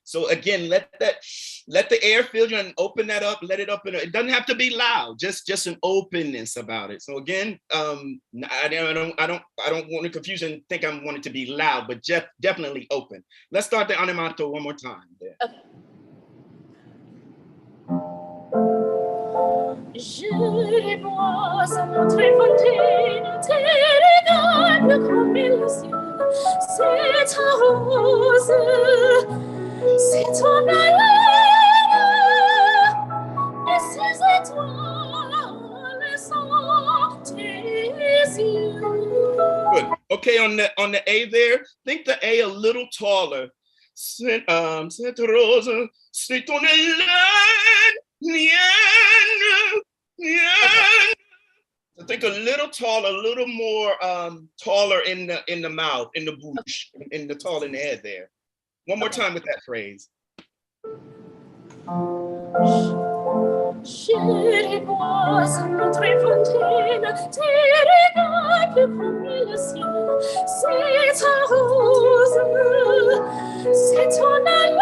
So again, let the air fill you and open that up, let it open. It doesn't have to be loud, just an openness about it. So again, I don't want to confuse and think I want it to be loud, but just definitely open. Let's start the animato one more time. There. Okay. Je les vois à notre fontaine, tes regards comme le ciel. C'est ta rose, c'est ton haleine, et ces étoiles sont tes yeux. Good. Okay, on the A there, think the A a little taller. C'est rose, c'est ton haleine. I think a little taller, a little more taller in the mouth, in the bouche, in the tall in the head there. One more time with that phrase. Je les vois à notre fontaine, tes regards comme le ciel. C'est ta rose, c'est ton haleine,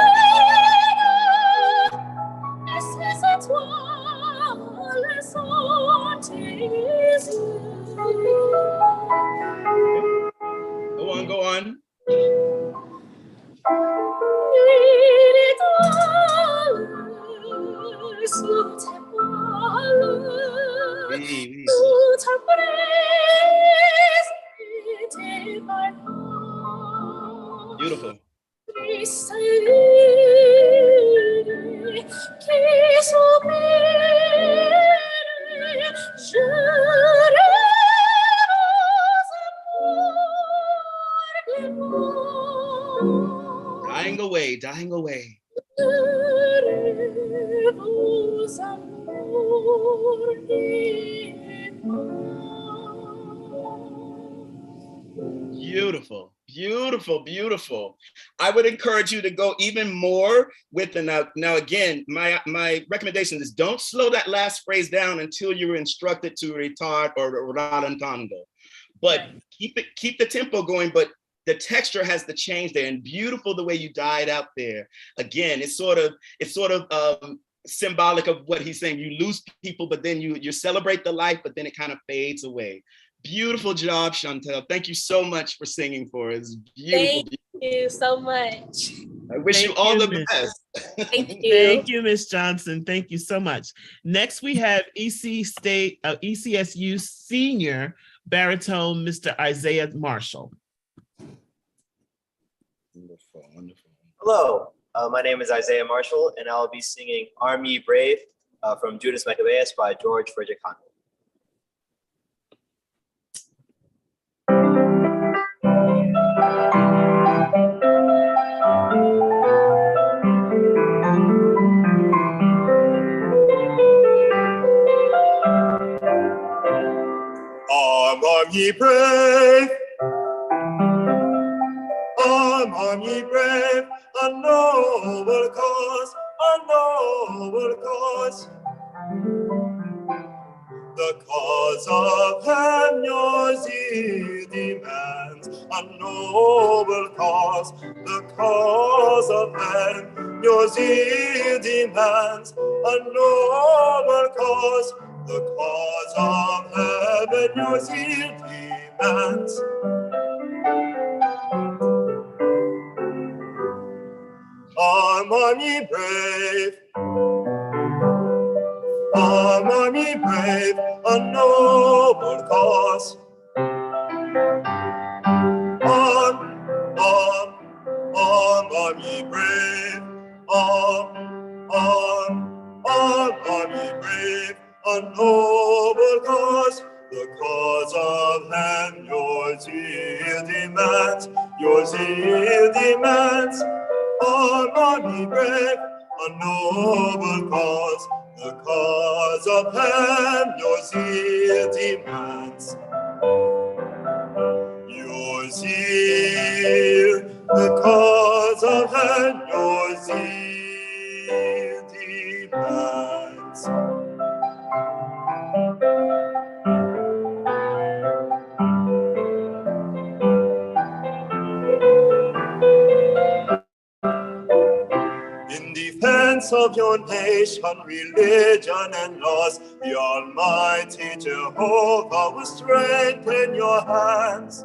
et ces étoiles sont tes yeux. Go on. Sous tes voiles, Oui. sous ta braise et tes ballons. Beautiful. Triste lune qui soupire, je rêve aux amours cléments. Dying away. Beautiful. I would encourage you to go even more with the now again, my recommendation is don't slow that last phrase down until you're instructed to retard or rallentando. But keep the tempo going, but the texture has to change there, and beautiful the way you died out there. Again, it's sort of symbolic of what he's saying. You lose people, but then you celebrate the life, but then it kind of fades away. Beautiful job, Chantel. Thank you so much for singing for us. Beautiful. Thank you so much. I wish you all the best. Thank you. Thank you, Ms. Johnson. Thank you so much. Next, we have ECSU Senior Baritone, Mr. Isaiah Marshall. Wonderful. Hello, my name is Isaiah Marshall, and I'll be singing Arm Ye Brave from Judas Maccabaeus by George Frederick Handel. Arm ye brave, arm ye brave, a noble cause, the cause of heaven your zeal demands, a noble cause, the cause of heaven your zeal demands, a noble cause, the cause of heaven your zeal demands. Arm ye brave, arm ye brave, a noble cause. Arm ye brave, arm ye brave, a noble cause. The cause of heaven your zeal demands, your zeal demands. Arm ye brave, a noble cause. The cause of heaven your zeal demands. Your zeal, the cause of heaven your zeal demands. In defense of your nation, religion, and laws, the Almighty Jehovah will strengthen your hands.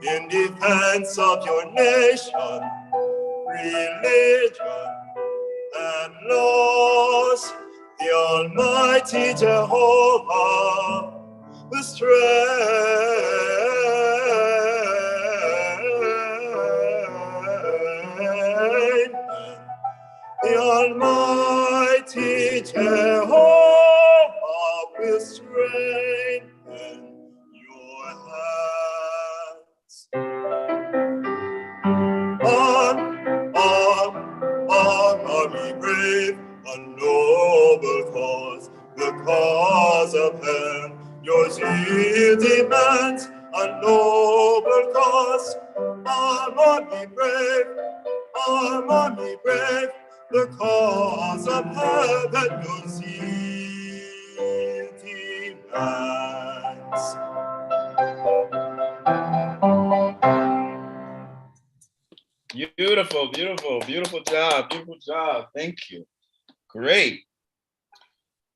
In defense of your nation, religion, and laws, the Almighty Jehovah will strengthen. The Almighty Jehovah will strengthen your hands. On, army brave, a noble cause, the cause of heaven. Your zeal demands a noble cause. Army brave, the cause of heaven. Your zeal demands. Beautiful, beautiful, beautiful job, beautiful job. Thank you. Great.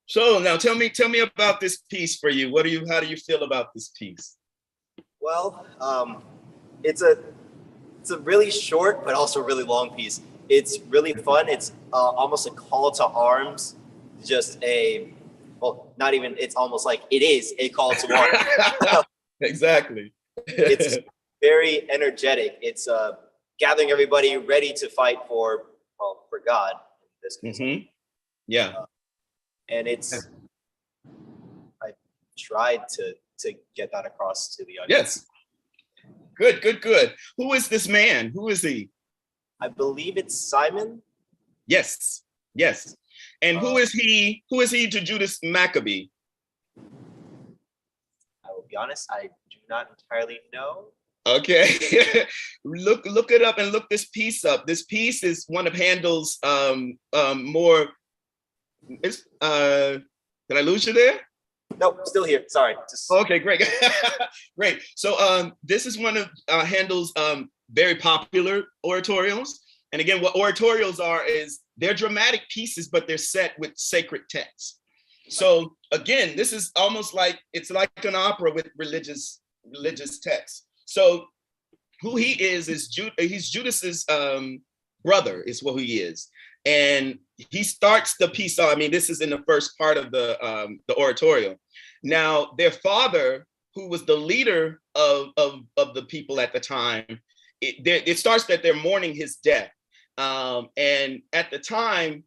So now tell me about this piece for you. How do you feel about this piece? Well, it's a really short but also really long piece. It's really fun. It's almost a call to arms. It's almost like it is a call to arms. Exactly. It's very energetic. It's gathering everybody ready to fight for God in this case. Mm-hmm. Yeah. And I tried to get that across to the audience. Yes. Good. Who is this man? Who is he? I believe it's Simon. Yes. And who is he to Judas Maccabee? I will be honest, I do not entirely know. Okay. Look it up and look this piece up. This piece is one of Handel's more. Did I lose you there? Nope, still here. Sorry. Okay, great. Great. So this is one of Handel's very popular oratorios. And again, what oratorios are is they're dramatic pieces, but they're set with sacred texts. So again, this is almost like it's like an opera with religious texts. So who he is he's Judas's brother is what he is. And he starts the piece. I mean, this is in the first part of the oratorio. Now, their father, who was the leader of the people at the time, it starts that they're mourning his death. And at the time,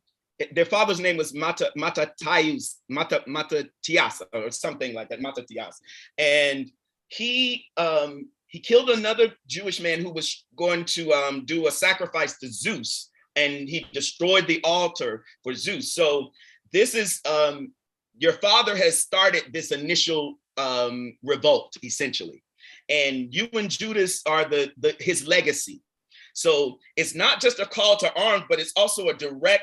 their father's name was Mattathias or something like that, Mattathias. And he killed another Jewish man who was going to do a sacrifice to Zeus. And he destroyed the altar for Zeus. So this is, your father has started this initial revolt, essentially. And you and Judas are his legacy. So it's not just a call to arms, but it's also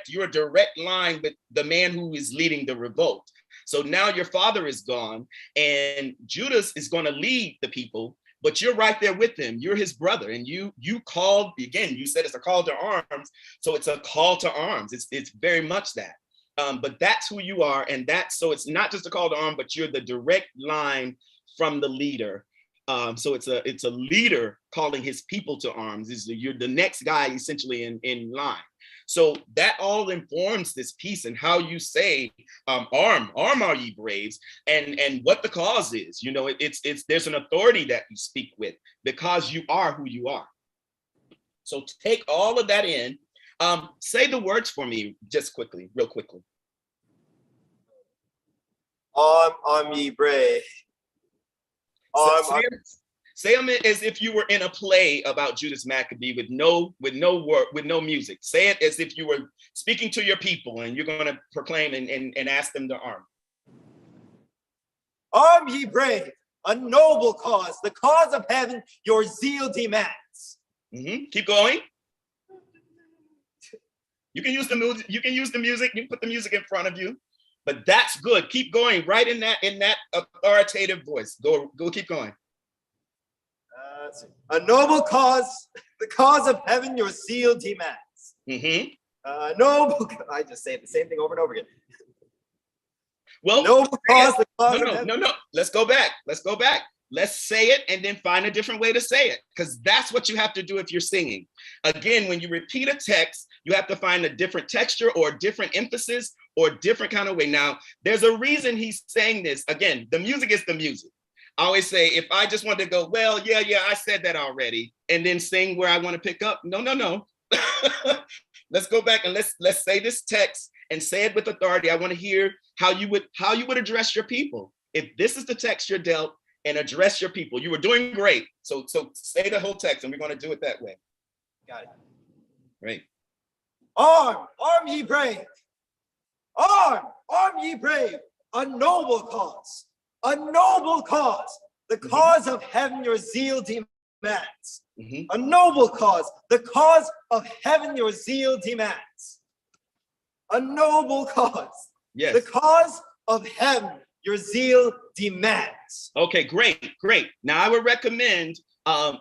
you're a direct line with the man who is leading the revolt. So now your father is gone and Judas is going to lead the people, but you're right there with him. You're his brother. And you called, again, you said it's a call to arms. So it's a call to arms. It's very much that. But that's who you are. And so it's not just a call to arms, but you're the direct line from the leader. So it's a leader calling his people to arms. You're the next guy essentially in line. So that all informs this piece and how you say, arm are ye braves, and what the cause is. You know, there's an authority that you speak with because you are who you are. So take all of that in. Say the words for me just quickly, real quickly. Arm ye brave. Say them as if you were in a play about Judas Maccabee with no music. Say it as if you were speaking to your people and you're going to proclaim and ask them to arm. Arm ye brave, a noble cause, the cause of heaven, your zeal demands. Mm-hmm. Keep going. You can use the music. You can use the music. You can put the music in front of you, but that's good. Keep going right in that authoritative voice. Go. Keep going. A noble cause, the cause of heaven, your zeal demands. Mm-hmm. Noble, I just say the same thing over and over again. Well, Noble cause, the cause of no. heaven. Let's go back. Let's say it and then find a different way to say it, because that's what you have to do if you're singing. Again, when you repeat a text, you have to find a different texture or a different emphasis or a different kind of way. Now, there's a reason he's saying this. Again, the music is the music. I always say, if I just want to go, well, yeah, I said that already, and then sing where I want to pick up. No. Let's go back and let's say this text and say it with authority. I want to hear how you would address your people. If this is the text you're dealt, and address your people. You were doing great. So say the whole text, and we're going to do it that way. Got it. Great. Arm ye brave. Arm ye brave. A noble cause. The cause of heaven your zeal demands. A noble cause. The cause of heaven your zeal demands. A noble cause. Yes. The cause of heaven your zeal demands. Okay, great. Now I would recommend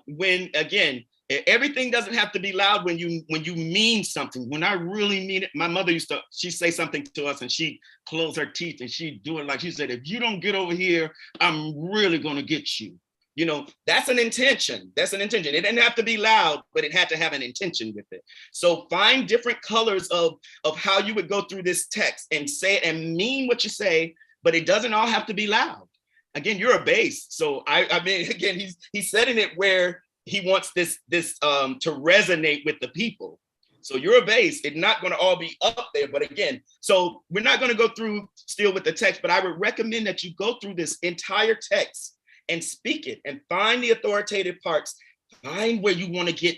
when, again, everything doesn't have to be loud when you mean something. When I really mean it, my mother she'd say something to us and she'd close her teeth and she'd do it like she said, if you don't get over here, I'm really gonna get you. You know, that's an intention. It didn't have to be loud, but it had to have an intention with it. So find different colors of how you would go through this text and say it and mean what you say, but it doesn't all have to be loud. Again, you're a bass. So I mean, again, he's setting it where he wants this to resonate with the people. So you're a bass. It's not going to all be up there. But again, so we're not going to go through still with the text, but I would recommend that you go through this entire text and speak it and find the authoritative parts. Find where you want to get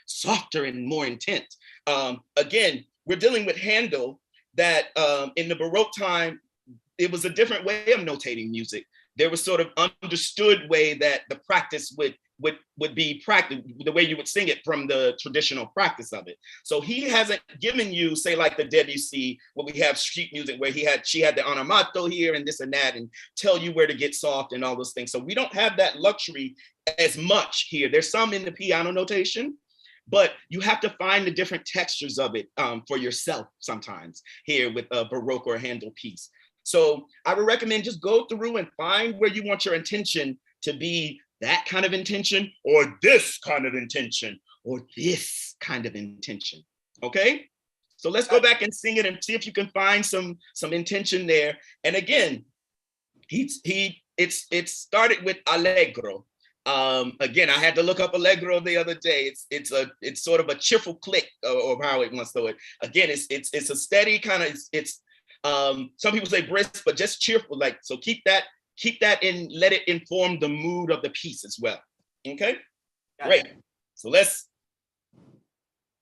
softer and more intense. Again, we're dealing with Handel that in the Baroque time, it was a different way of notating music. There was sort of understood way that the practice would be practiced, the way you would sing it from the traditional practice of it. So he hasn't given you, say, like the Debussy, where we have sheet music, where she had the onomato here and this and that, and tell you where to get soft and all those things. So we don't have that luxury as much here. There's some in the piano notation, but you have to find the different textures of it for yourself sometimes here with a Baroque or a Handel piece. So I would recommend just go through and find where you want your intention to be, that kind of intention, or this kind of intention, or this kind of intention. Okay? So let's go back and sing it and see if you can find some intention there. And again, it started with allegro. Again, I had to look up allegro the other day. It's sort of a cheerful click, or how it wants to. Again, it's a steady kind of. It's some people say brisk, but just cheerful. Like, so keep that in. Let it inform the mood of the piece as well. Okay, great. So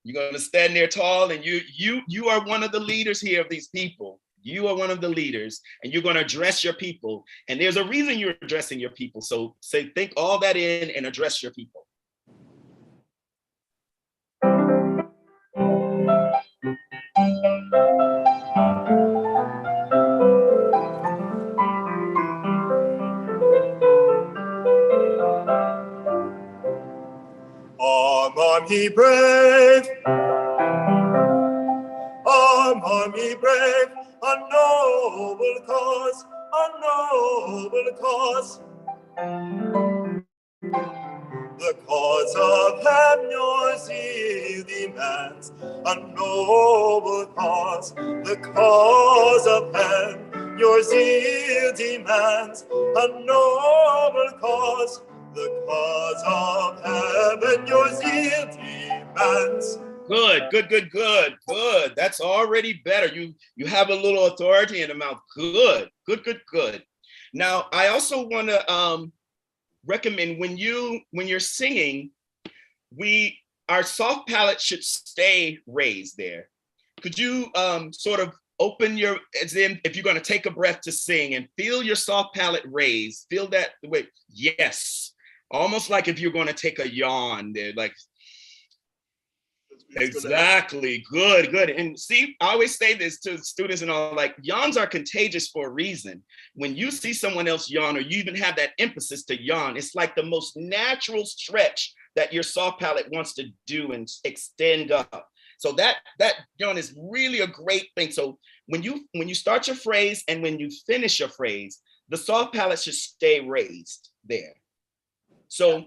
you're gonna stand there tall, and you are one of the leaders here of these people. You are one of the leaders, and you're going to address your people. And there's a reason you're addressing your people. So think all that in and address your people. Arm ye brave. Arm ye brave. A noble cause, a noble cause. The cause of heaven your zeal demands, a noble cause. The cause of heaven your zeal demands, a noble cause. The cause of heaven your zeal demands. Good. That's already better. You have a little authority in the mouth. Good. Now, I also want to recommend when you're singing, our soft palate should stay raised there. Could you sort of open as in if you're going to take a breath to sing, and feel your soft palate raised? Feel that the way. Yes. Almost like if you're going to take a yawn there, like. Exactly. Good. And see, I always say this to students and all, like, yawns are contagious for a reason. When you see someone else yawn, or you even have that emphasis to yawn, it's like the most natural stretch that your soft palate wants to do and extend up. So that John is really a great thing. So when you start your phrase and when you finish your phrase, the soft palate should stay raised there. So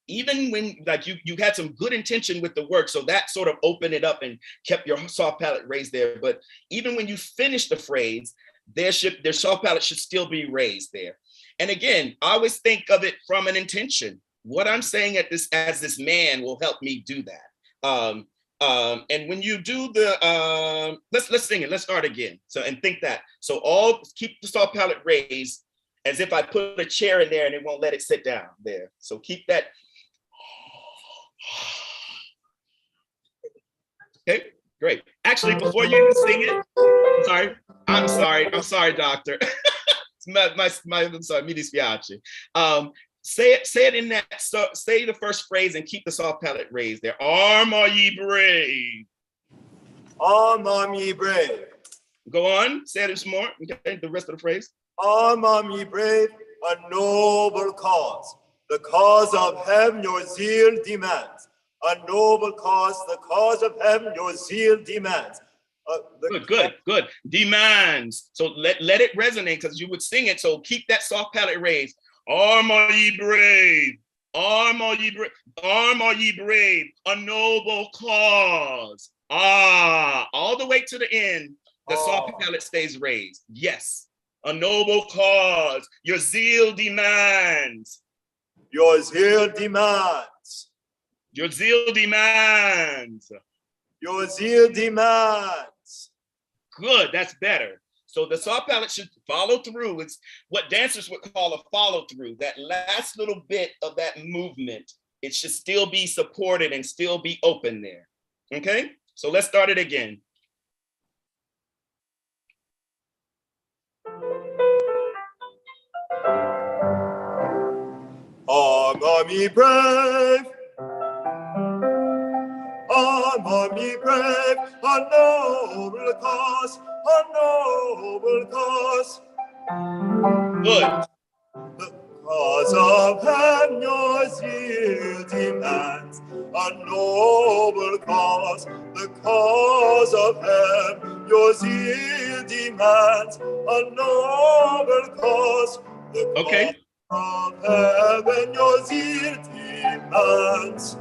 even when like you had some good intention with the work, so that sort of opened it up and kept your soft palate raised there. But even when you finish the phrase, their soft palate should still be raised there. And again, I always think of it from an intention. What I'm saying as this man will help me do that. And when you do the let's sing it. Let's start again. So and think that. So keep the soft palate raised as if I put a chair in there and it won't let it sit down there. So keep that. Okay, great. Actually, before you even sing it, I'm sorry, doctor. I'm sorry, mi dispiace. Say it in that. So say the first phrase and keep the soft palate raised there. Arm are ye brave. Arm are ye brave. Go on. Say it some more. Okay, the rest of the phrase. Arm are ye brave, a noble cause. The cause of heaven your zeal demands. A noble cause, the cause of heaven your zeal demands. Good. Demands. So let it resonate because you would sing it. So keep that soft palate raised. Arm are ye brave. Arm are ye brave. Arm are ye brave. A noble cause. All the way to the end, the soft palate stays raised. Yes. A noble cause. Your zeal demands. Your zeal demands. Your zeal demands. Your zeal demands. Good, that's better. So the soft palate should follow through. It's what dancers would call a follow through. That last little bit of that movement, it should still be supported and still be open there. Okay, so let's start it again. Arm are ye brave. Arm are ye brave, a noble cause, a noble cause. Good. The cause of heaven your zeal demands, a noble cause. The cause of heaven your zeal demands, a noble cause. Okay. Of heaven your zeal demands.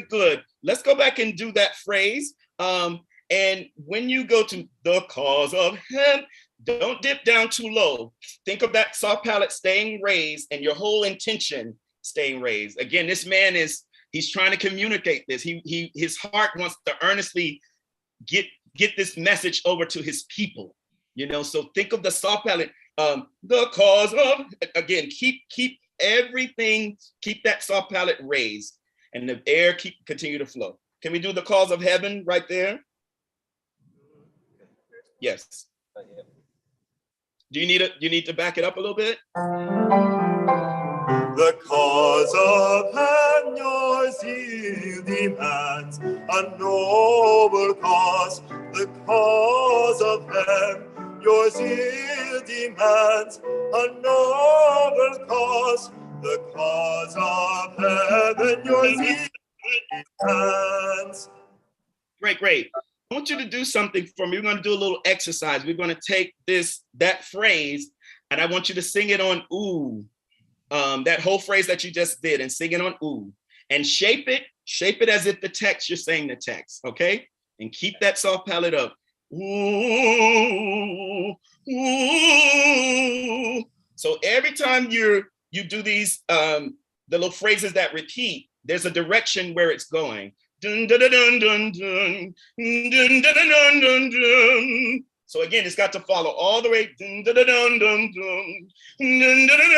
Good. Let's go back and do that phrase. And when you go to the cause of heaven, don't dip down too low. Think of that soft palate staying raised and your whole intention staying raised. Again, this man he's trying to communicate this. His heart wants to earnestly get this message over to his people. So think of the soft palate. The cause of, again, keep everything, keep that soft palate raised and the air continue to flow. Can we do the cause of heaven right there? Yes. Do you need to back it up a little bit? The cause of heaven your zeal demands, a noble cause. The cause of heaven your zeal demands, a noble cause. The cause of heaven your zeal demands. Great. I want you to do something for me. We're going to do a little exercise. We're going to take that phrase, and I want you to sing it on ooh. That whole phrase that you just did, and sing it on ooh. And shape it as if you're saying the text, okay? And keep that soft palate up. Ooh, ooh. So every time you do these the little phrases that repeat, there's a direction where it's going. Dun, dun, dun, dun, dun, dun, dun, dun, dun, dun, dun. So again, it's got to follow all the way. Dun, dun, dun, dun, dun, dun, dun, dun,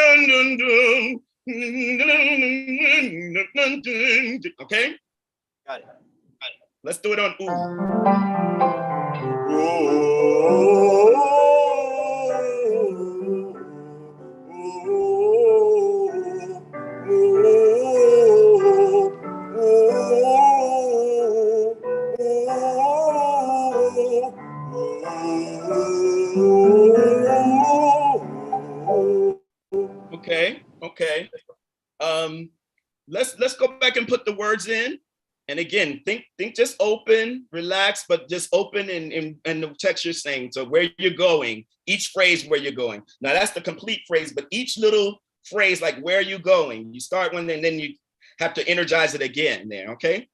dun, dun. Okay? Got it. Let's do it on Okay. Let's go back and put the words in. And again, think just open, relax, but just open and the text you're saying. So where you're going, each phrase where you're going. Now that's the complete phrase, but each little phrase, like where are you going? You start one and then you have to energize it again there, okay?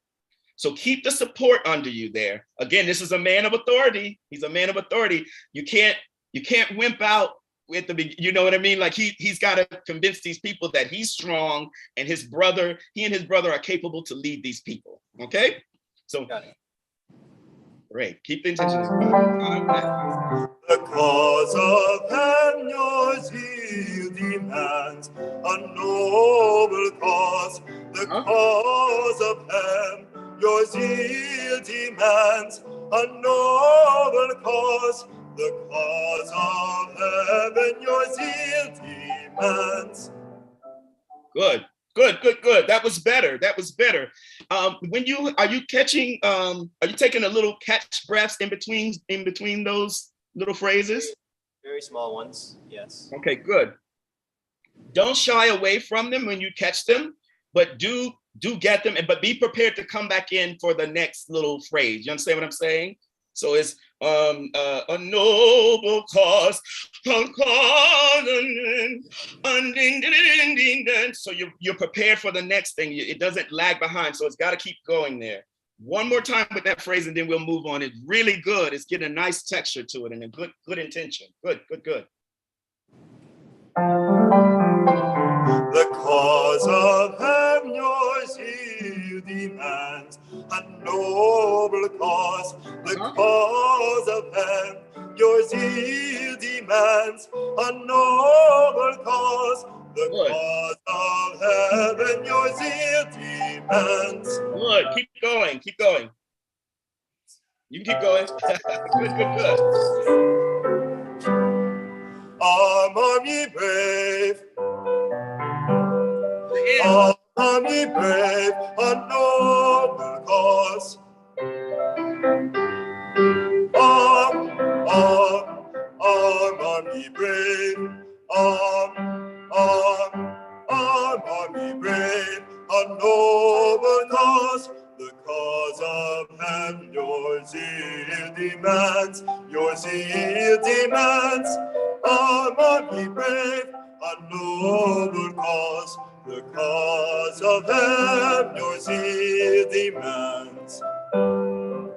So keep the support under you there. Again, this is a man of authority. He's a man of authority. You can't wimp out with the, you know what I mean? Like he's got to convince these people that he's strong and he and his brother are capable to lead these people. Okay? So great. Keep the intention. The cause of heaven your zeal demands, a noble cause. The cause of heaven your zeal demands, a noble cause. The cause of heaven your zeal demands. Good. That was better. When are you taking a little catch breaths in between those little phrases? Very small ones, yes. Okay, good. Don't shy away from them when you catch them, but do get them, but be prepared to come back in for the next little phrase. You understand what I'm saying? So it's a noble cause. So you're prepared for the next thing. It doesn't lag behind, so it's got to keep going there. One more time with that phrase, and then we'll move on. It's really good. It's getting a nice texture to it and a good intention. Good. The cause of heaven your zeal demands, a noble cause. The cause of heaven your zeal demands, a noble cause. The cause of heaven your zeal demands. Good. Keep going. You can keep going. Good. Army brave. Army brave, a noble cause. Army brave, army brave, a noble cause. The cause of heaven your zeal demands, army brave, a noble cause. The cause of heaven your zeal demands.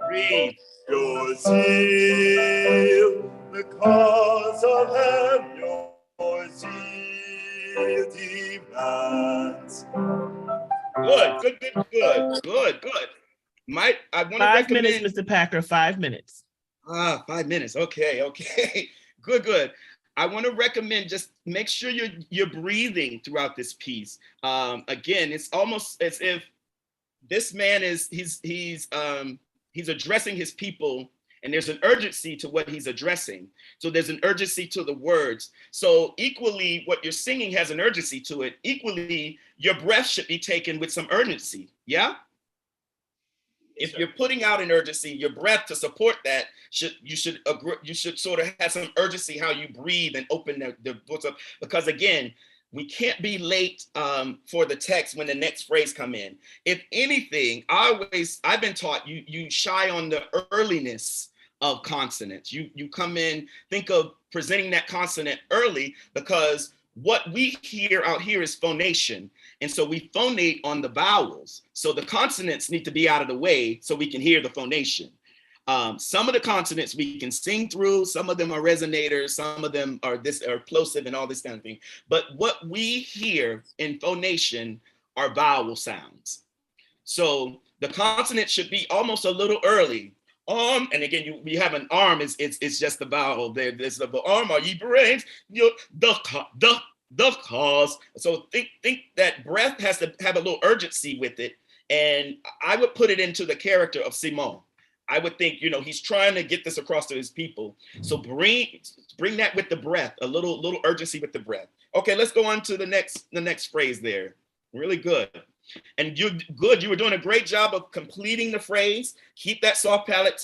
Breathe. Your zeal, the cause of heaven your zeal demands. Good. Mike, I want to 5 recommend. minutes, Mr. Packer, 5 minutes. 5 minutes. Okay. Good. I want to recommend just make sure you're breathing throughout this piece. Again, it's almost as if this man he's addressing his people, and there's an urgency to what he's addressing. So there's an urgency to the words. So equally, what you're singing has an urgency to it. Equally, your breath should be taken with some urgency. Yeah. If you're putting out an urgency, your breath to support that you should sort of have some urgency how you breathe and open the books up. Because again, we can't be late for the text when the next phrase come in. If anything, I've been taught you shy on the earliness of consonants. You come in, think of presenting that consonant early, because what we hear out here is phonation. And so we phonate on the vowels. So the consonants need to be out of the way so we can hear the phonation. Some of the consonants we can sing through, some of them are resonators, some of them are plosive and all this kind of thing. But what we hear in phonation are vowel sounds. So the consonant should be almost a little early. And again, we have an arm, it's just the vowel there. There's the arm, are ye brains? The cause. So think that breath has to have a little urgency with it. And I would put it into the character of Simon. I would think, he's trying to get this across to his people. So bring that with the breath, a little urgency with the breath. Okay, let's go on to the next phrase there. Really good. And you were doing a great job of completing the phrase. Keep that soft palate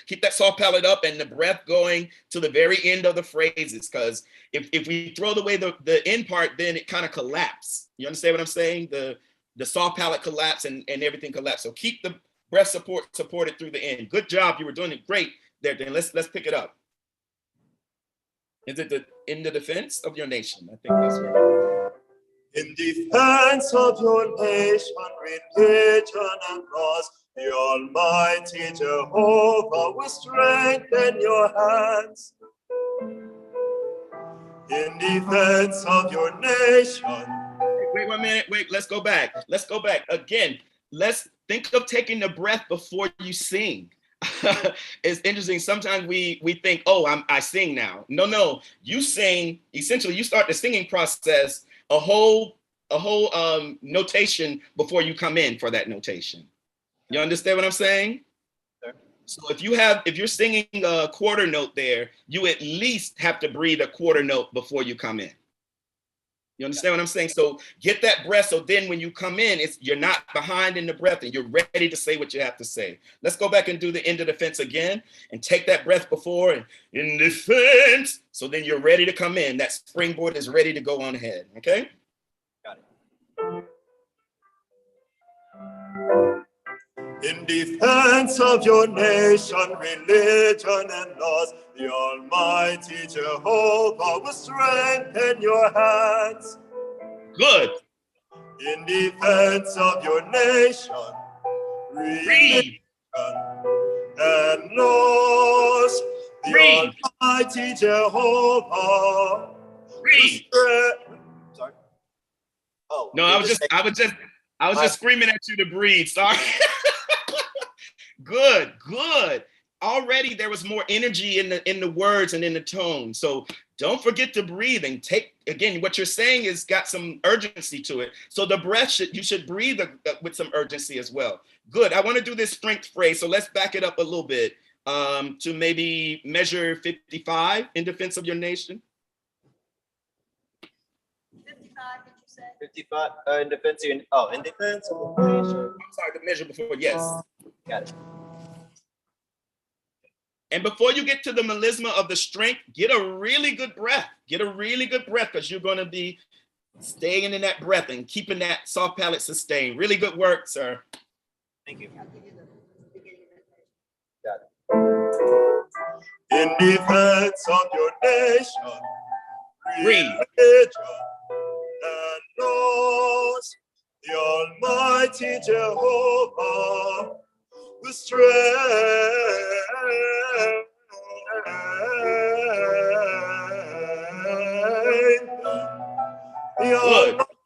keep that soft palate up and the breath going to the very end of the phrases. Because if we throw away the end part, then it kind of collapses. You understand what I'm saying? The the soft palate collapse and everything collapse. So keep the breath supported through the end. Good job. You were doing it great there. Then let's pick it up. Is it in the defense of your nation? I think that's right. In defense of your nation, religion, and laws, the Almighty Jehovah will strengthen your hands. In defense of your nation. Wait 1 minute. Wait, let's go back. Let's go back again. Let's think of taking the breath before you sing. It's interesting. Sometimes we think, oh, I sing now. No, you sing. Essentially, you start the singing process a whole notation before you come in for that notation. You understand what I'm saying? Sure. So if you're singing a quarter note there, you at least have to breathe a quarter note before you come in. You understand what I'm saying? So get that breath. So then when you come in, you're not behind in the breath and you're ready to say what you have to say. Let's go back and do the end of defense again and take that breath before and in defense. So then you're ready to come in. That springboard is ready to go on ahead. Okay? Got it. In defense of your nation, religion, and laws, the Almighty Jehovah will strengthen your hands. Good. In defense of your nation, religion, and laws, the Breathe. Almighty Jehovah will Breathe. Sorry. Oh. No, I was just screaming at you to breathe. Sorry. Good. Already there was more energy in the words and in the tone. So don't forget to breathe and take, again, what you're saying is got some urgency to it. So the breath you should breathe with some urgency as well. Good. I want to do this strength phrase. So let's back it up a little bit to maybe measure 55 in defense of your nation. 55, did you say? 55 in defense of in defense of the nation. I'm sorry, the measure before, yes. Got it. And before you get to the melisma of the strength, get a really good breath. Get a really good breath because you're going to be staying in that breath and keeping that soft palate sustained. Really good work, sir. Thank you. In defense of your nation, Breathe. religion, and laws, the Almighty Jehovah will strengthen the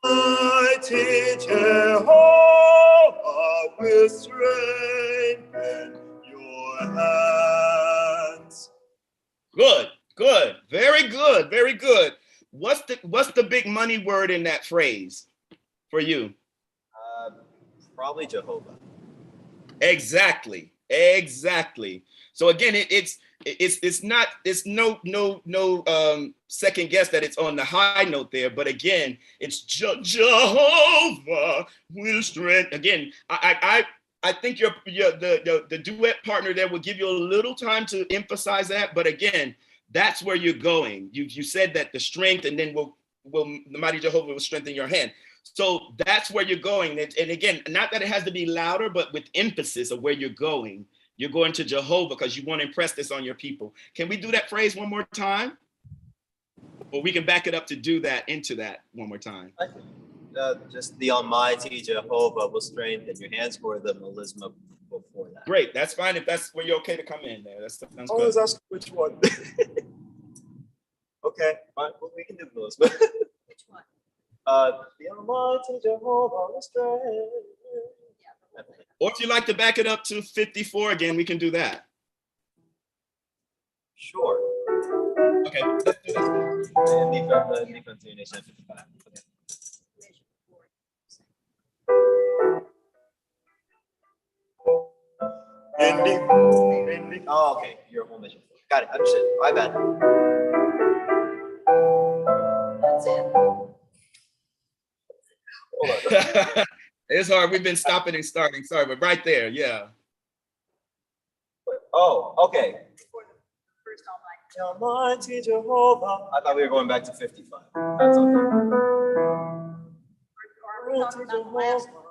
Almighty Jehovah will strengthen your hands. Good. Very good. What's the big money word in that phrase for you? Probably Jehovah. Exactly. So again, it's no second guess that it's on the high note there, but again, it's Jehovah will strength. Again, I think the duet partner there will give you a little time to emphasize that, but again, that's where you're going. You said that the strength, and then will the mighty Jehovah will strengthen your hand. So that's where you're going. And again, not that it has to be louder, but with emphasis of where you're going. You're going to Jehovah because you want to impress this on your people. Can we do that phrase one more time? Or we can back it up to do that into that one more time. Just the Almighty Jehovah will strengthen your hands for the melisma before that. Great, that's fine if that's where you're okay to come in there. That sounds I was good. asking which one. Okay, fine. Well, we can do the melisma. Which one? The Almighty Jehovah will strengthen. Or if you'd like to back it up to 54 again, we can do that. Sure. Okay, let's do that. Defense of your nation, 55. Okay. Oh, okay. Your whole mission. Got it. Understood. My bad. That's it. Hold on. It's hard. We've been stopping and starting. Sorry, but right there, yeah. Oh, okay. First Almighty. Almighty Jehovah. I thought we were going back to 55. That's okay. Are we talking about the last one?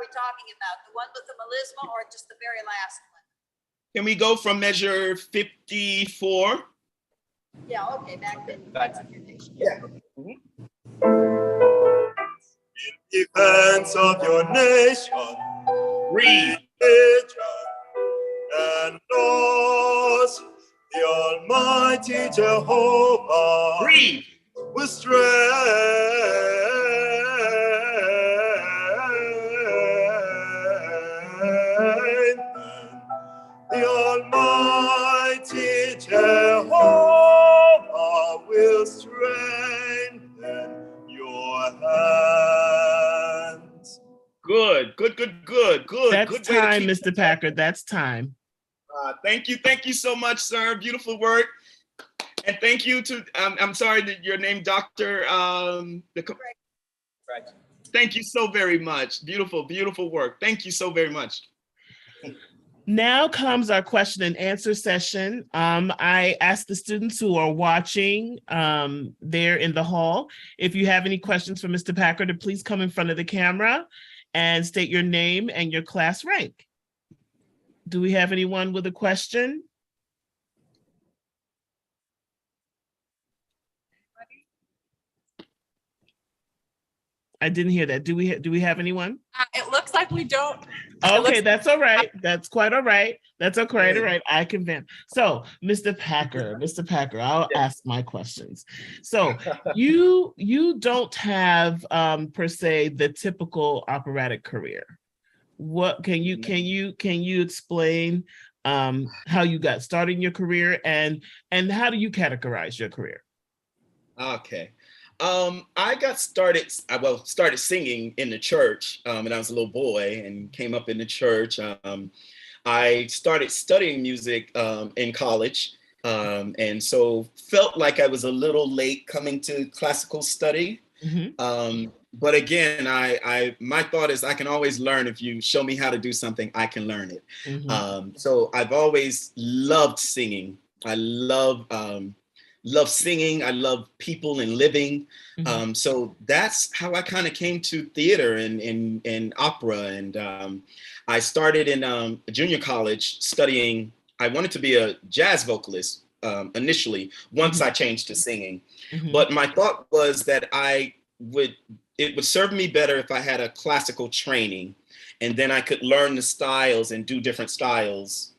we talking about? The one with the melisma or just the very last one? Can we go from measure 54? Yeah, okay, back then. Back. Yeah. In defense of your nation, Read. religion, and laws, the Almighty Jehovah Read. will strengthen. The Almighty Jehovah will strengthen your hands. Good. That's Good way to time, keep- Mr. Packer. That's time. Thank you so much, sir. Beautiful work. And thank you to, I'm sorry that your name, Dr. Right. Thank you so very much. Beautiful work. Thank you so very much. Now comes our question and answer session. I asked the students who are watching there in the hall, if you have any questions for Mr. Packer, to please come in front of the camera and state your name and your class rank. Do we have anyone with a question? I didn't hear that. Do we have anyone? It looks like we don't. Okay, that's all right. That's quite all right. That's okay. All right. I can vent. So, Mr. Packer, I'll ask my questions. So, you don't have per se the typical operatic career. What can you explain how you got started in your career and how do you categorize your career? Okay. I got started singing in the church when I was a little boy and came up in the church. I started studying music in college and so felt like I was a little late coming to classical study. Mm-hmm. But again, my thought is I can always learn. If you show me how to do something, I can learn it. Mm-hmm. So I've always loved singing. I love singing. I love people and living. Mm-hmm. So that's how I kind of came to theater and opera. And I started in junior college studying. I wanted to be a jazz vocalist initially, once I changed to singing. Mm-hmm. But my thought was that it would serve me better if I had a classical training, and then I could learn the styles and do different styles.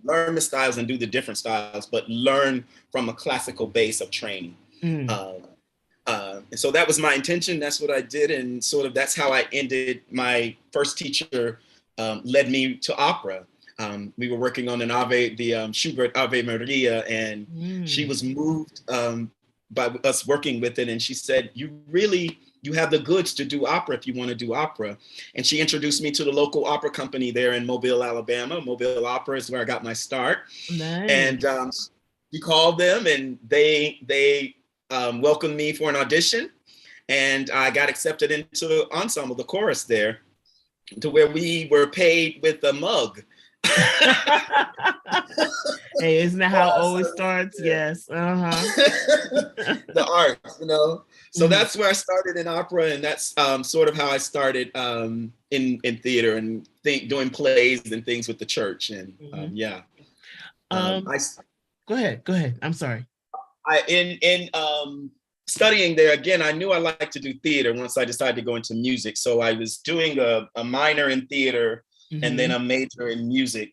Learn the styles and do the different styles, but learn from a classical base of training. And so that was my intention. That's what I did. And sort of that's how I ended. My first teacher led me to opera. We were working on the Schubert Ave Maria, and she was moved by us working with it. And she said, you have the goods to do opera if you want to do opera. And she introduced me to the local opera company there in Mobile, Alabama. Mobile Opera is where I got my start. Nice. And we called them and they welcomed me for an audition. And I got accepted into the ensemble, the chorus there, to where we were paid with a mug. Hey, isn't that how it always starts? Yeah. Yes. The art, So that's where I started in opera, and that's sort of how I started in theater and doing plays and things with the church. And Go ahead. I'm sorry. In studying there, again, I knew I liked to do theater once I decided to go into music. So I was doing a minor in theater and then a major in music.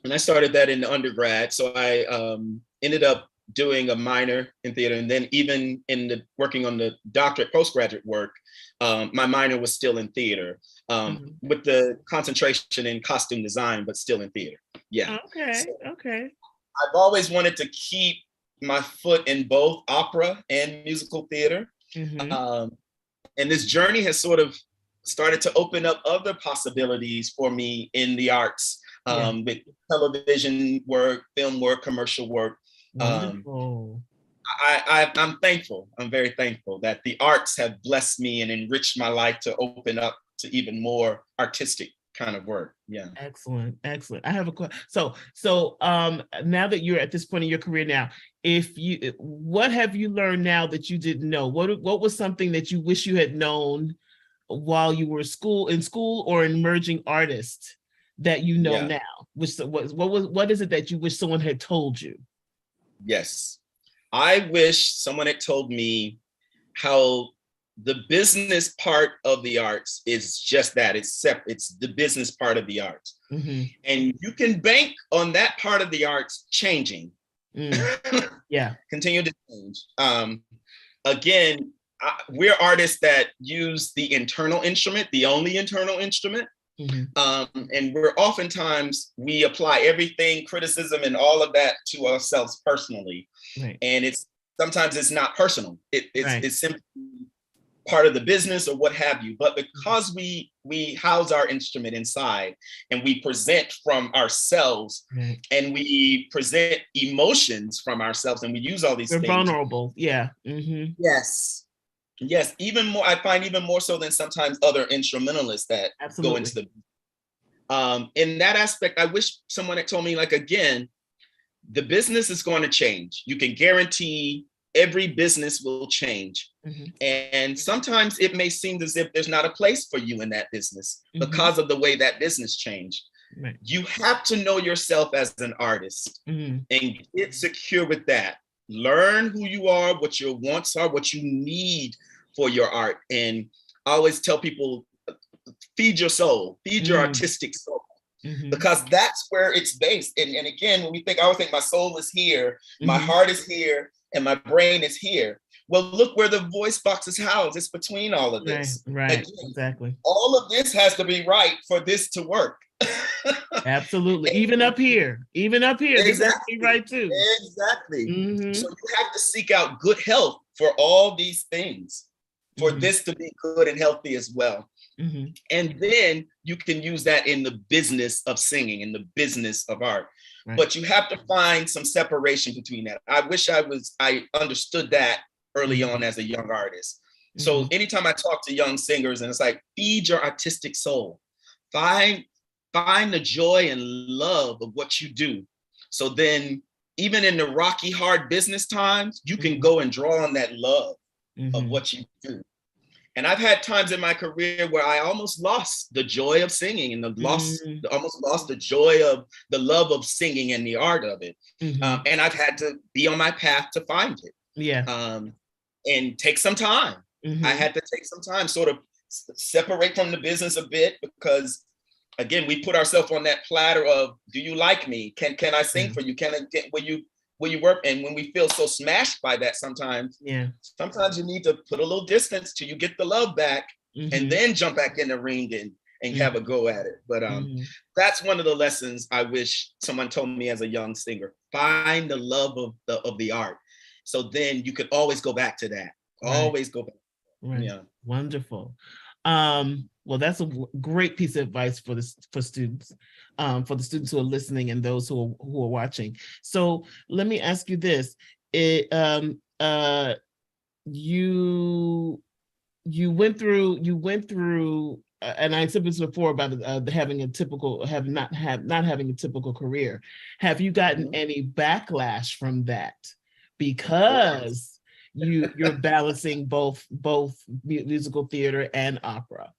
And I started that in the undergrad. So I ended up doing a minor in theater. And then even working on the doctorate postgraduate work, my minor was still in theater with the concentration in costume design, but still in theater. Yeah. Okay. I've always wanted to keep my foot in both opera and musical theater. And this journey has sort of started to open up other possibilities for me in the arts, with television work, film work, commercial work. Wonderful. I'm thankful. I'm very thankful that the arts have blessed me and enriched my life to open up to even more artistic kind of work. Yeah. Excellent. I have a question. So now that you're at this point in your career now, what have you learned now that you didn't know? What was something that you wish you had known while you were in school or an emerging artist that you know Yeah. now? What is it that you wish someone had told you? Yes. I wish someone had told me how the business part of the arts is just that. It's the business part of the arts. Mm-hmm. And you can bank on that part of the arts changing. Yeah. Continue to change. Again, we're artists that use the internal instrument, the only internal instrument. Mm-hmm. And we apply everything, criticism and all of that to ourselves personally. Right. And sometimes it's not personal. It's simply part of the business or what have you. But because we house our instrument inside and we present from ourselves, right, and we present emotions from ourselves and we use all these things. We're vulnerable. Yeah. Mm-hmm. Yes, even more. I find even more so than sometimes other instrumentalists that go into the. In that aspect, I wish someone had told me, like, again, the business is going to change. You can guarantee every business will change. Mm-hmm. And sometimes it may seem as if there's not a place for you in that business, mm-hmm, because of the way that business changed. Right. You have to know yourself as an artist, mm-hmm, and get secure with that. Learn who you are, what your wants are, what you need for your art. And I always tell people, feed your soul, feed your artistic soul, mm-hmm, because that's where it's based. And again, when I always think my soul is here, mm-hmm, my heart is here, and my brain is here. Well, look where the voice box is housed. It's between all of this. Right, again, exactly. All of this has to be right for this to work. Absolutely. Even up here, exactly, this has to be right too. Exactly. Mm-hmm. So you have to seek out good health for all these things, for mm-hmm, this to be good and healthy as well. Mm-hmm. And then you can use that in the business of singing, in the business of art. Right. But you have to find some separation between that. I wish I understood that early on as a young artist. Mm-hmm. So anytime I talk to young singers, and it's like, feed your artistic soul. Find the joy and love of what you do. So then even in the rocky, hard business times, you can, mm-hmm, go and draw on that love, mm-hmm, of what you do. And I've had times in my career where I almost lost the joy of singing and almost lost the joy of the love of singing and the art of it. Mm-hmm. And I've had to be on my path to find it. Yeah. And take some time. Mm-hmm. I had to take some time, sort of separate from the business a bit, because again, we put ourselves on that platter of, do you like me? Can I sing, mm-hmm, for you? Will you work? And when we feel so smashed by that, sometimes you need to put a little distance till you get the love back, mm-hmm, and then jump back in the ring and mm-hmm, have a go at it. But mm-hmm, that's one of the lessons I wish someone told me as a young singer. Find the love of the art. So then you could always go back to that. Right. Always go back. Right. Yeah. Wonderful. Well, that's a great piece of advice for the students who are listening and those who are watching. So let me ask you this: you went through, and I said this before about not having a typical career. Have you gotten any backlash from that? Because you're balancing both musical theater and opera.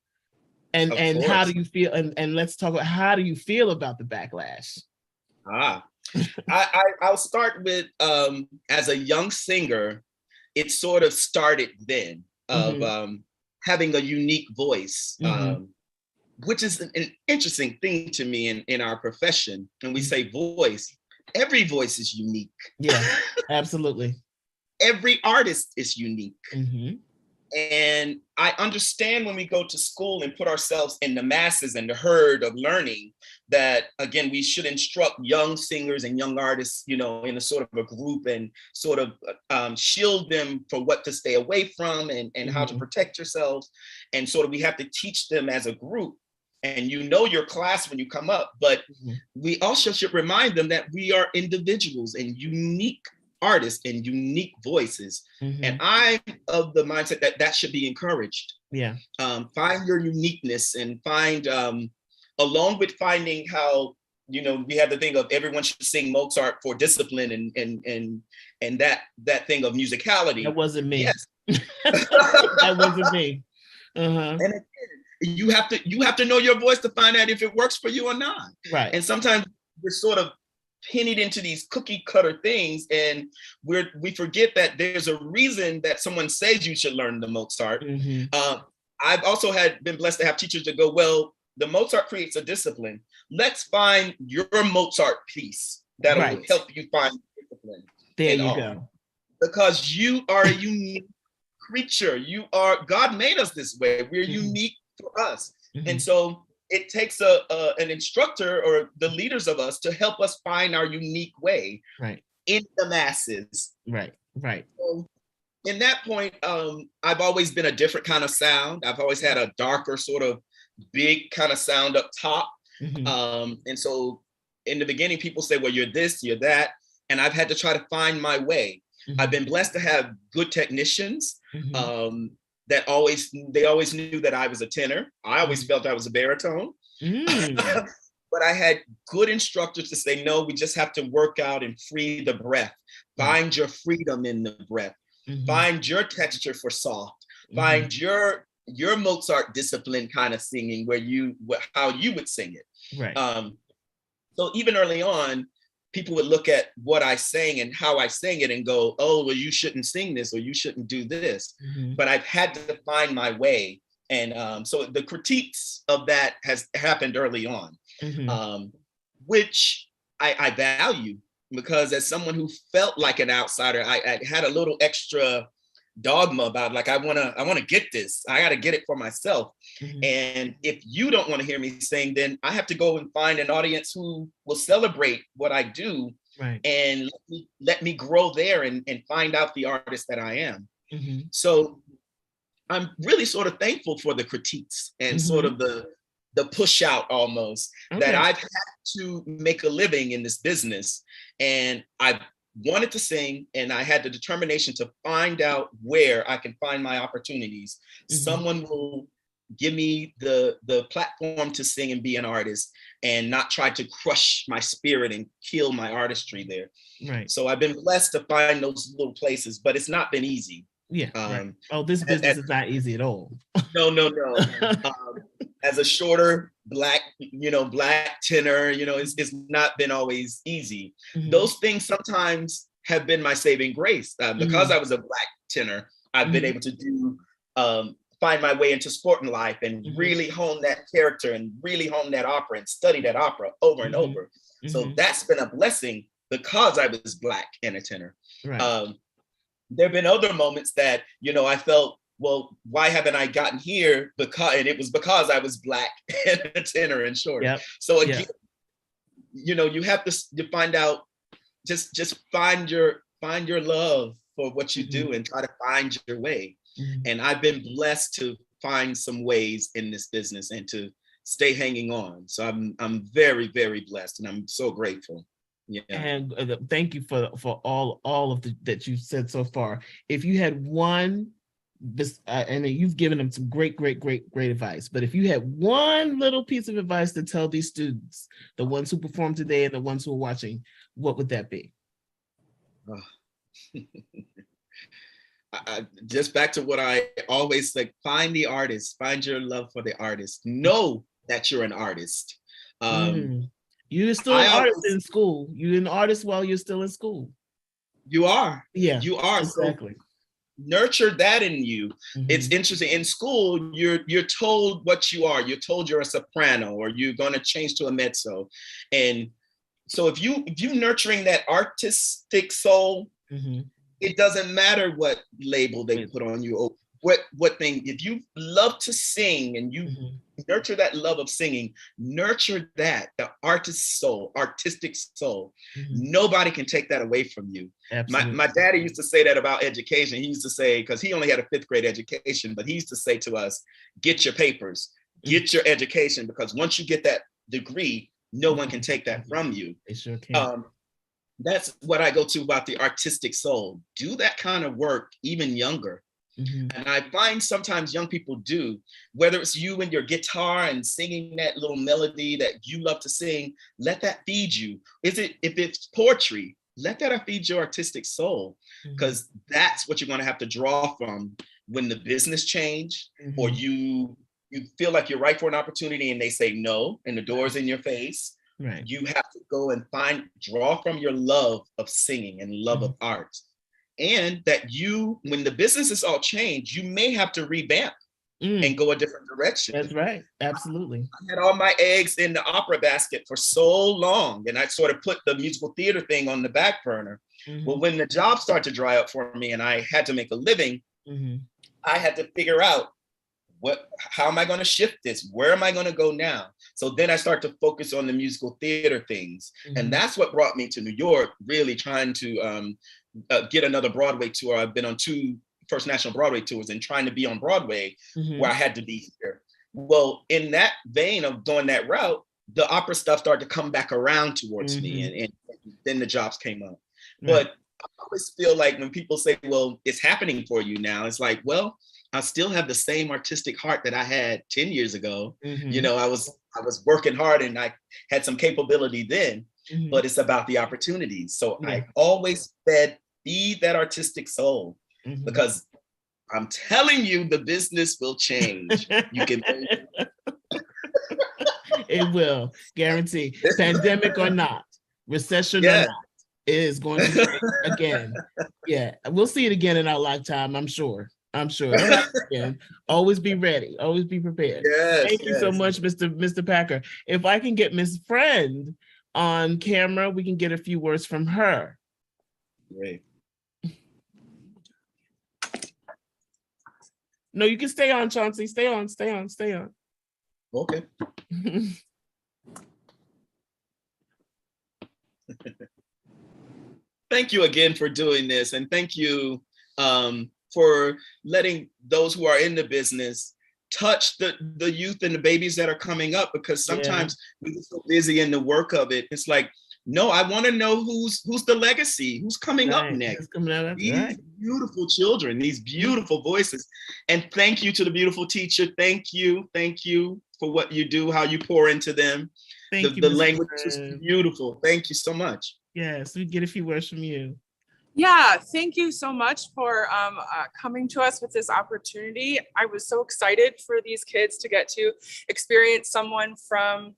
And how do you feel? And let's talk about, how do you feel about the backlash? I'll start with, as a young singer, it sort of started then of, mm-hmm, having a unique voice, mm-hmm, which is an interesting thing to me in our profession. When we say voice, every voice is unique. Yeah, absolutely. Every artist is unique. Mm-hmm. And I understand when we go to school and put ourselves in the masses and the herd of learning that, again, we should instruct young singers and young artists, in a sort of a group, and sort of shield them for what to stay away from and mm-hmm, how to protect yourselves. And sort of we have to teach them as a group. And your class when you come up, but mm-hmm, we also should remind them that we are individuals and unique artists and unique voices. Mm-hmm. And I'm of the mindset that should be encouraged. Yeah. Find your uniqueness and find, along with finding how, we have the thing of everyone should sing Mozart for discipline and that thing of musicality. That wasn't me. Yes. That wasn't me. Uh-huh. And you have to know your voice to find out if it works for you or not. Right. And sometimes we're sort of pinned into these cookie cutter things, and we forget that there's a reason that someone says you should learn the Mozart. I've also been blessed to have teachers that go, well, the Mozart creates a discipline. Let's find your Mozart piece that'll help you find discipline. There you go. Because you are a unique creature. God made us this way. We're unique to us. And so it takes an instructor or the leaders of us to help us find our unique way in the masses. Right. So in that point, I've always been a different kind of sound. I've always had a darker sort of big kind of sound up top. And so in the beginning, people say, well, you're this, you're that. And I've had to try to find my way. I've been blessed to have good technicians that always knew that I was a tenor. I always felt I was a baritone. But I had good instructors to say, no, we just have to work out and free the breath. Find your freedom in the breath. Find your texture for soft. Find your Mozart discipline kind of singing how you would sing it. Right. So even early on, people would look at what I sang and how I sang it and go, oh, well, you shouldn't sing this or you shouldn't do this. But I've had to find my way. And so the critiques of that has happened early on, which I value, because as someone who felt like an outsider, I had a little extra dogma about, like, I want to get this. I got to get it for myself. And if you don't want to hear me sing, then I have to go and find an audience who will celebrate what I do and let me grow there and find out the artist that I am. So I'm really sort of thankful for the critiques and sort of the push out almost that I've had to make a living in this business. And I wanted to sing, and I had the determination to find out where I can find my opportunities. Someone will give me the platform to sing and be an artist, and not try to crush my spirit and kill my artistry there. Right. So I've been blessed to find those little places, but it's not been easy. Yeah. Oh, this business is not easy at all. No. As a shorter black tenor, it's not been always easy. Those things sometimes have been my saving grace. Because I was a black tenor, I've been able to do find my way into sporting life and really hone that character and really hone that opera and study that opera over and over. So that's been a blessing because I was black and a tenor. Right. There have been other moments that, I felt, well, why haven't I gotten here? And it was because I was black and a tenor and short. So again, you have to find out, just find your love for what you do and try to find your way. And I've been blessed to find some ways in this business and to stay hanging on. So I'm very, very blessed, and I'm so grateful. Yeah. And thank you for all of that you've said so far. If you had one, and you've given them some great advice, but if you had one little piece of advice to tell these students, the ones who performed today and the ones who are watching, what would that be? Just back to what I always say, find the artist, find your love for the artist. Know that you're an artist. You're still an artist in school. You're an artist while you're still in school. You are. Yeah, you are. Exactly. So nurture that in you. It's interesting. In school, you're told what you are. You're told you're a soprano, or you're going to change to a mezzo. And so if you nurturing that artistic soul, it doesn't matter what label they put on you or what thing. If you love to sing and you nurture that love of singing, nurture that, the artistic soul. Nobody can take that away from you. My daddy used to say that about education. He used to say, because he only had a 5th grade education, but he used to say to us, get your papers, get your education, because once you get that degree, no one can take that from you. They sure can. That's what I go to about the artistic soul. Do that kind of work even younger. And I find sometimes young people do, whether it's you and your guitar and singing that little melody that you love to sing, let that feed you. If it's poetry, let that feed your artistic soul, because that's what you're going to have to draw from when the business change, or Mhm. you feel like you're right for an opportunity and they say no, and the door's in your face, Right. you have to go and draw from your love of singing and love of art. And that when the businesses all change, you may have to revamp and go a different direction. That's right. Absolutely. I had all my eggs in the opera basket for so long, and I sort of put the musical theater thing on the back burner. Well, when the job started to dry up for me and I had to make a living, I had to figure out how am I going to shift this? Where am I going to go now? So then I start to focus on the musical theater things. And that's what brought me to New York, really trying to get another Broadway tour. I've been on 2 First National Broadway tours and trying to be on Broadway where I had to be here. Well, in that vein of going that route, the opera stuff started to come back around towards me, and then the jobs came up. But I always feel like when people say, well, it's happening for you now, it's like, well, I still have the same artistic heart that I had 10 years ago. You know, I was working hard and I had some capability then, but it's about the opportunities. So I always feed that artistic soul, because I'm telling you, the business will change. You can. It will, guarantee. Pandemic or not, recession or not, it is going to change again. Yeah, we'll see it again in our lifetime, I'm sure. It'll happen again. Always be ready. Always be prepared. Thank you so much, Mr. Packer. If I can get Miss Friend on camera, we can get a few words from her. Great. No, you can stay on, Chauncey. Stay on. Okay. Thank you again for doing this, and thank you for letting those who are in the business touch the youth and the babies that are coming up, because sometimes we're so busy in the work of it. It's like, no, I want to know who's the legacy, who's coming up next. These beautiful children, these beautiful voices. And thank you to the beautiful teacher. Thank you for what you do, how you pour into them. Thank you, the language is beautiful. Thank you so much. Yes, we get a few words from you. Yeah, thank you so much for coming to us with this opportunity. I was so excited for these kids to get to experience someone from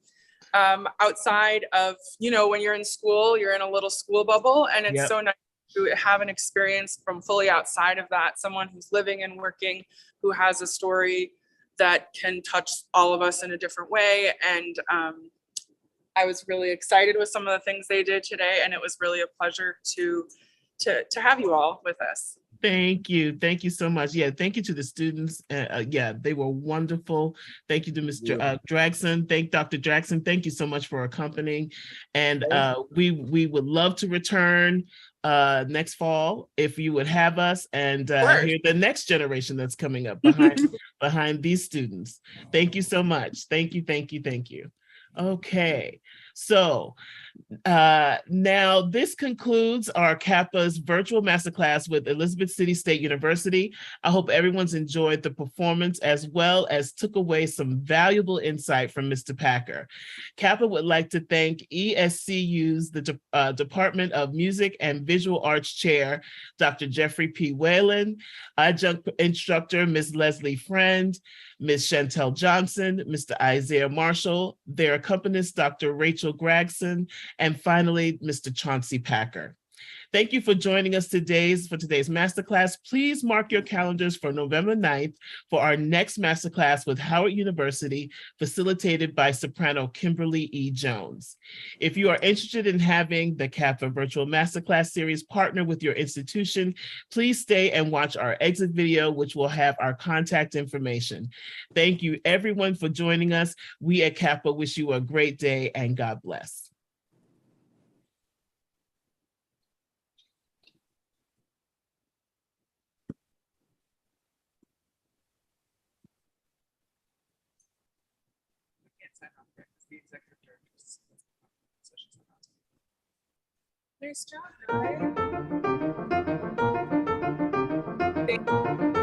outside of, when you're in school, you're in a little school bubble, and it's so nice to have an experience from fully outside of that, someone who's living and working, who has a story that can touch all of us in a different way. And I was really excited with some of the things they did today, and it was really a pleasure to have you all with us. Thank you so much. Yeah, thank you to the students. They were wonderful. Thank you to Mr. Dragson. Dr. Dragson. Thank you so much for accompanying. And we would love to return next fall if you would have us, and hear the next generation that's coming up behind these students. Thank you so much. Thank you. Okay, so now this concludes our CAAPA's virtual masterclass with Elizabeth City State University. I hope everyone's enjoyed the performance as well as took away some valuable insight from Mr. Packer. CAAPA would like to thank ESCU's Department of Music and Visual Arts Chair, Dr. Jeffrey P. Whalen, Adjunct Instructor, Ms. Lesley Friend, Ms. Chantel Johnson, Mr. Isaiah Marshall, their accompanist, Dr. Rachel Gregson, and finally, Mr. Chauncey Packer. Thank you for joining us for today's masterclass. Please mark your calendars for November 9th for our next masterclass with Howard University, facilitated by soprano Kimberly E. Jones. If you are interested in having the CAAPA virtual masterclass series partner with your institution, please stay and watch our exit video, which will have our contact information. Thank you everyone for joining us. We at CAAPA wish you a great day and God bless. Nice job, guys. Thank you.